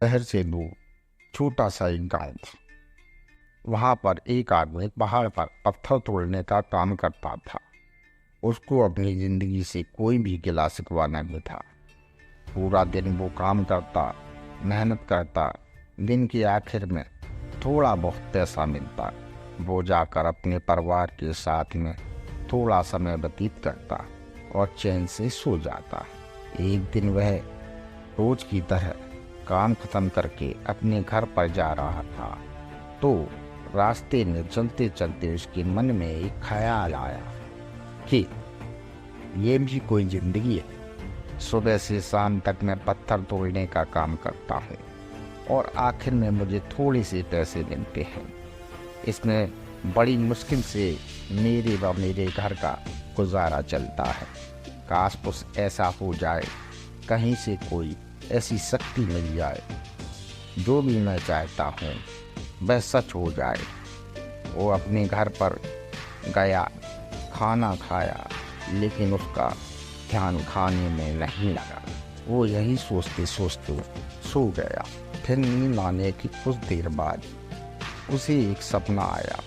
शहर से दूर छोटा सा एक गांव था। वहां पर एक आदमी पहाड़ पर पत्थर तोड़ने का काम करता था। उसको अपनी जिंदगी से कोई भी गिला शिकवा नहीं था। पूरा दिन वो काम करता, मेहनत करता। दिन के आखिर में थोड़ा बहुत पैसा मिलता। वो जाकर अपने परिवार के साथ में थोड़ा समय व्यतीत करता और चैन से सो जाता। एक दिन वह रोज की तरह काम खत्म करके अपने घर पर जा रहा था, तो रास्ते में चलते चलते उसके मन में एक ख्याल आया कि ये भी कोई जिंदगी है। सुबह से शाम तक मैं पत्थर तोड़ने का काम करता हूँ और आखिर में मुझे थोड़े से पैसे मिलते हैं। इसमें बड़ी मुश्किल से मेरे व मेरे घर का गुजारा चलता है। काश कुछ ऐसा हो जाए, कहीं से कोई ऐसी शक्ति मिल जाए, जो भी मैं चाहता हूँ वह सच हो जाए। वो अपने घर पर गया, खाना खाया, लेकिन उसका ध्यान खाने में नहीं लगा। वो यही सोचते सोचते सो गया। फिर नींद आने की कुछ देर बाद उसे एक सपना आया।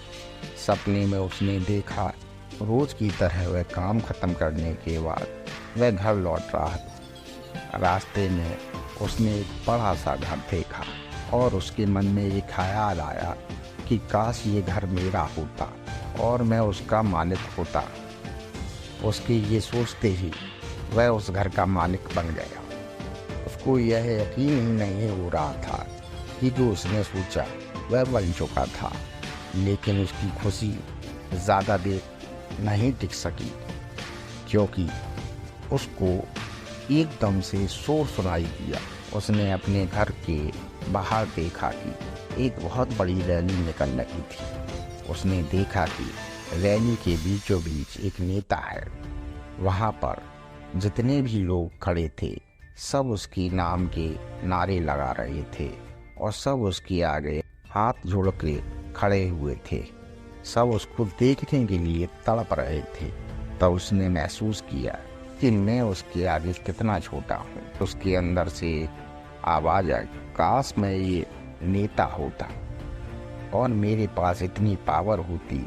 सपने में उसने देखा रोज की तरह वह काम खत्म करने के बाद वह घर लौट रहा था। रास्ते में उसने एक बड़ा सा घर देखा और उसके मन में ये ख्याल आया कि काश ये घर मेरा होता और मैं उसका मालिक होता। उसके ये सोचते ही वह उस घर का मालिक बन गया। उसको यह यकीन ही नहीं हो रहा था कि जो उसने सोचा वह बन चुका था, लेकिन उसकी खुशी ज़्यादा देर नहीं टिक सकी, क्योंकि उसको एकदम से शोर सुनाई दिया। उसने अपने घर के बाहर देखा कि एक बहुत बड़ी रैली निकल रही थी। उसने देखा कि रैली के बीचों बीच एक नेता है। वहाँ पर जितने भी लोग खड़े थे सब उसकी नाम के नारे लगा रहे थे और सब उसके आगे हाथ जोड़ के खड़े हुए थे। सब उसको देखने के लिए तड़प रहे थे। तब उसने महसूस किया कि मैं उसके आगे कितना छोटा हूँ। उसके अंदर से आवाज आई, काश मैं ये नेता होता और मेरे पास इतनी पावर होती।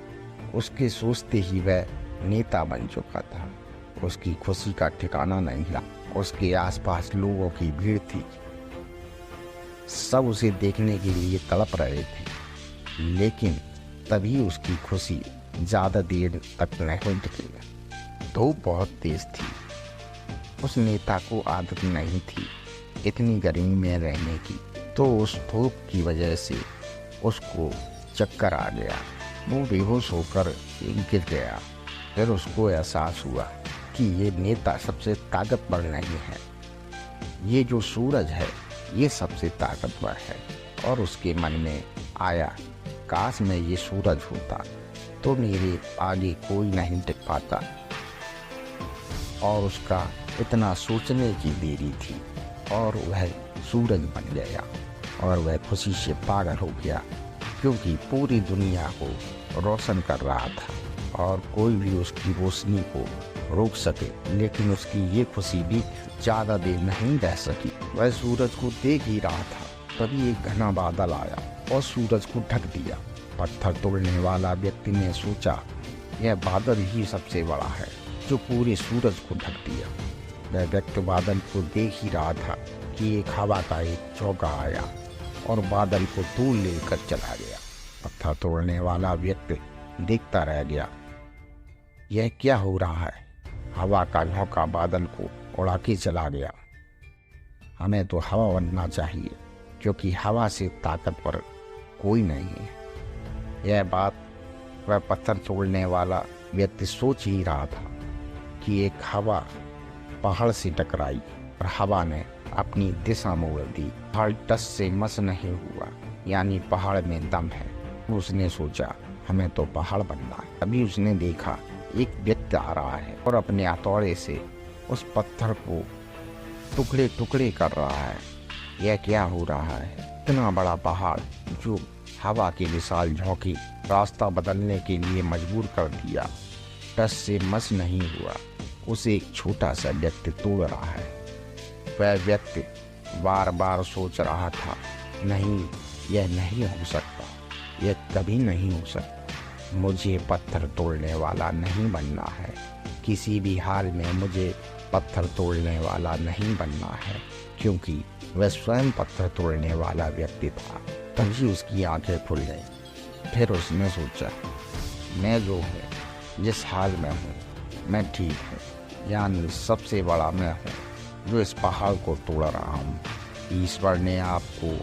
उसके सोचते ही वह नेता बन चुका था। उसकी खुशी का ठिकाना नहीं रहा। उसके आसपास लोगों की भीड़ थी। सब उसे देखने के लिए तड़प रहे थे, लेकिन तभी उसकी खुशी ज्यादा देर तक नहीं टिकी। धूप बहुत तेज थी। उस नेता को आदत नहीं थी इतनी गर्मी में रहने की, तो उस धूप की वजह से उसको चक्कर आ गया। वो बेहोश होकर गिर गया। फिर उसको एहसास हुआ कि ये नेता सबसे ताकतवर नहीं है, ये जो सूरज है ये सबसे ताकतवर है। और उसके मन में आया, काश मैं ये सूरज होता तो मेरे आगे कोई नहीं टिक पाता। और उसका इतना सोचने की देरी थी और वह सूरज बन गया और वह खुशी से पागल हो गया, क्योंकि पूरी दुनिया को रोशन कर रहा था और कोई भी उसकी रोशनी को रोक सके। लेकिन उसकी ये खुशी भी ज़्यादा देर नहीं रह सकी। वह सूरज को देख ही रहा था, तभी एक घना बादल आया और सूरज को ढक दिया। पत्थर तोड़ने वाला व्यक्ति ने सोचा, यह बादल ही सबसे बड़ा है जो पूरे सूरज को ढक दिया। वह व्यक्ति बादल को देख ही रहा था कि एक हवा का एक झोंका आया और बादल को दूर लेकर चला गया। पत्थर तोड़ने वाला व्यक्ति देखता रह गया, यह क्या हो रहा है। हवा का झोंका बादल को उड़ा के चला गया। हमें तो हवा बनना चाहिए, क्योंकि हवा से ताकतवर कोई नहीं है। यह बात वह पत्थर तोड़ने वाला व्यक्ति सोच ही रहा था कि एक हवा पहाड़ से टकराई और हवा ने अपनी दिशा मोड़ दी। पहाड़ टस से मस नहीं हुआ, यानी पहाड़ में दम है। उसने सोचा, हमें तो पहाड़ बनना है। अभी उसने देखा एक व्यक्ति आ रहा है और अपने हथौड़े से उस पत्थर को टुकड़े टुकड़े कर रहा है। यह क्या हो रहा है। इतना बड़ा पहाड़ जो हवा के विशाल झोंके रास्ता बदलने के लिए मजबूर कर दिया, टस से मस नहीं हुआ। उसे एक छोटा सा व्यक्ति तोड़ रहा है। वह व्यक्ति बार बार सोच रहा था, नहीं, यह नहीं हो सकता, यह कभी नहीं हो सकता। मुझे पत्थर तोड़ने वाला नहीं बनना है, किसी भी हाल में मुझे पत्थर तोड़ने वाला नहीं बनना है, क्योंकि वह स्वयं पत्थर तोड़ने वाला व्यक्ति था। तभी उसकी आंखें खुल गईं। फिर उसने सोचा, मैं जो हूँ, जिस हाल में हूँ, मैं ठीक हूँ, यानी सबसे बड़ा मैं हूँ जो इस पहाड़ को तोड़ रहा हूँ। ईश्वर ने आपको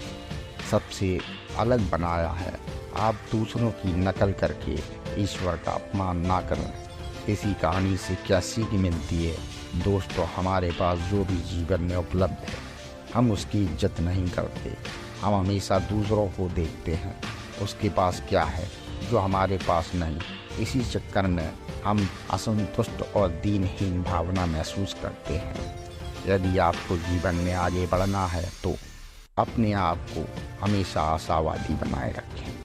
सबसे अलग बनाया है। आप दूसरों की नकल करके ईश्वर का अपमान ना करें। इसी कहानी से क्या सीख मिलती है? दोस्तों, हमारे पास जो भी जीवन में उपलब्ध है, हम उसकी इज्जत नहीं करते। हम हमेशा दूसरों को देखते हैं, उसके पास क्या है जो हमारे पास नहीं। इसी चक्कर में हम असंतुष्ट और दीनहीन भावना महसूस करते हैं। यदि आपको जीवन में आगे बढ़ना है तो अपने आप को हमेशा आशावादी बनाए रखें।